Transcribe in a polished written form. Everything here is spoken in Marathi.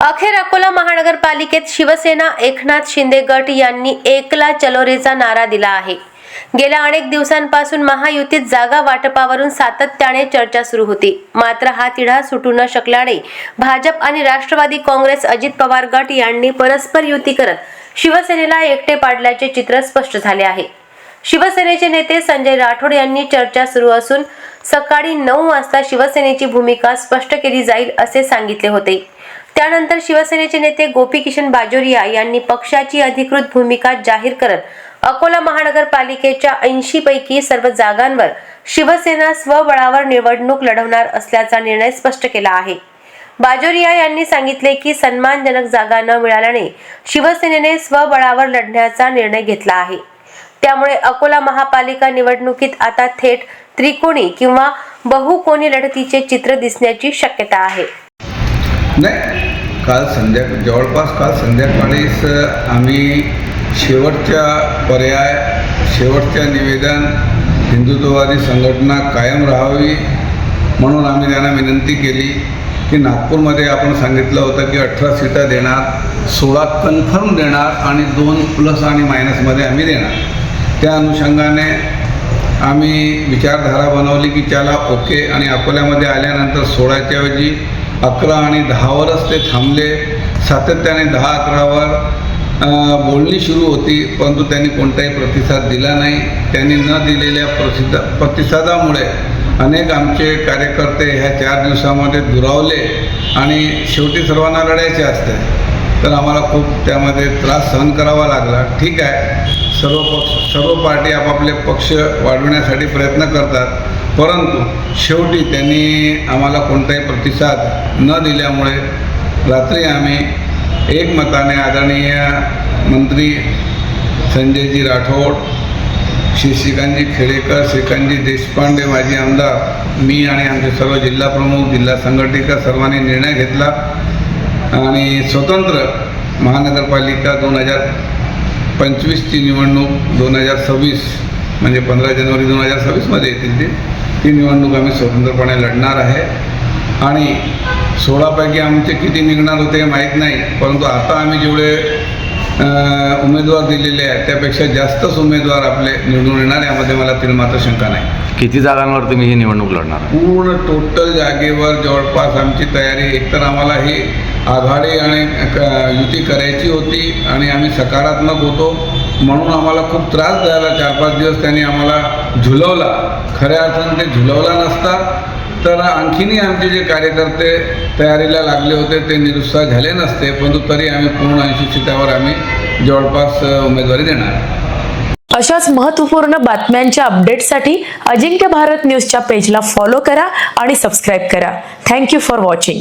अखेर अकोला महानगरपालिकेत शिवसेना एकनाथ शिंदे गट यांनी एकला चलो रेचा नारा दिला आहे। गेल्या अनेक दिवसांपासून महायुतीत जागा वाटपावरून सातत्याने चर्चा सुरू होती। मात्र हा तिढा सुटू न शकल्याने भाजप आणि राष्ट्रवादी काँग्रेस अजित पवार गट यांनी परस्पर युती करत शिवसेनेला एकटे पाडल्याचे चित्र स्पष्ट झाले आहे। शिवसेनेचे नेते संजय राठोड यांनी चर्चा सुरू असून सकाळी 9 वाजता शिवसेनेची भूमिका स्पष्ट केली जाईल असे सांगितले होते। त्यानंतर शिवसेनेचे नेते गोपीकिशन बाजोरिया यांनी पक्षाची अधिकृत भूमिका जाहीर करत अकोला महानगरपालिकेच्या 80 पैकी सर्व जागांवर शिवसेना स्वबळावर निवडणूक लढवणार असल्याचा निर्णय स्पष्ट केला आहे। बाजोरिया यांनी सांगितले की सन्मानजनक जागा न मिळाल्याने शिवसेनेने स्वबळावर लढण्याचा निर्णय घेतला आहे। त्यामुळे अकोला महापालिका निवडणुकीत आता थेट त्रिकोणी किंवा बहुकोनी लढतीचे चित्र दिसण्याची शक्यता आहे। नाही, काल संध्याकाळीच आम्ही शेवटच्या निवेदन हिंदुत्ववादी संघटना कायम राहावी म्हणून आम्ही त्यांना विनंती केली की नागपूरमध्ये आपण सांगितलं होतं की 18 सीटा देणार, 16 कन्फर्म देणार आणि 2 प्लस आणि मायनसमध्ये आम्ही देणार। त्या अनुषंगाने आम्ही विचारधारा बनवली की त्याला ओके, आणि अकोल्यामध्ये आल्यानंतर 16च्या ऐवजी 11 आणि 10वरच ते थांबले। सातत्याने 10-11वर बोलणी सुरू होती, परंतु त्यांनी कोणताही प्रतिसाद दिला नाही। त्यांनी न दिलेल्या प्रतिसादामुळे अनेक आमचे कार्यकर्ते ह्या 4 दिवसामध्ये दुरावले आणि शेवटी सर्वांना लढायचे असते, तर आम्हाला खूप त्यामध्ये त्रास सहन करावा लागला। ठीक आहे, सर्व पार्टी आपापले पक्ष वाढवण्यासाठी प्रयत्न करतात, परंतु शेवटी त्यांनी आम्हाला कोणताही प्रतिसाद न दिल्यामुळे रात्री आम्ही एकमताने आदरणीय मंत्री संजयजी राठोड, श्रीकांतजी खेडेकर, श्रीकांतजी देशपांडे, माजी आमदार, मी आणि आमचे सर्व जिल्हा प्रमुख, जिल्हा संघटक सर्वांनी निर्णय घेतला आणि स्वतंत्र महानगरपालिका 2025ची निवडणूक 2026 म्हणजे 15 जानेवारी 2026मध्ये येतील ती निवडणूक आम्ही स्वतंत्रपणे लढणार आहे। आणि 16 पैकी आमचे किती निघणार होते माहीत नाही, परंतु आता आम्ही जेवढे उमेदवार दिलेले आहेत त्यापेक्षा जास्तच उमेदवार आपले निवडून येणार, यामध्ये मला तिळमात्र शंका नाही। किती जागांवर तुम्ही ही निवडणूक लढणार? पूर्ण टोटल जागेवर जवळपास आमची तयारी, एकतर आम्हाला ही आघाडी आणि युती करायची होती आणि आम्ही सकारात्मक होतो म्हणून आम्हाला खूप त्रास झाला। 4-5 दिवस त्यांनी आम्हाला झुलवला, खऱ्या अर्थाने ते झुलवला नसता तर आणखीनही आमचे जे कार्यकर्ते तयारीला लागले होते ते निरुत्साह झाले नसते, परंतु तरी आम्ही पूर्ण 80 सीटावर आम्ही जवळपास उमेदवारी देणार। अशाच महत्त्वपूर्ण बातम्यांच्या अपडेटसाठी अजिंक्य भारत न्यूजच्या पेजला फॉलो करा आणि सबस्क्राईब करा। Thank you for watching.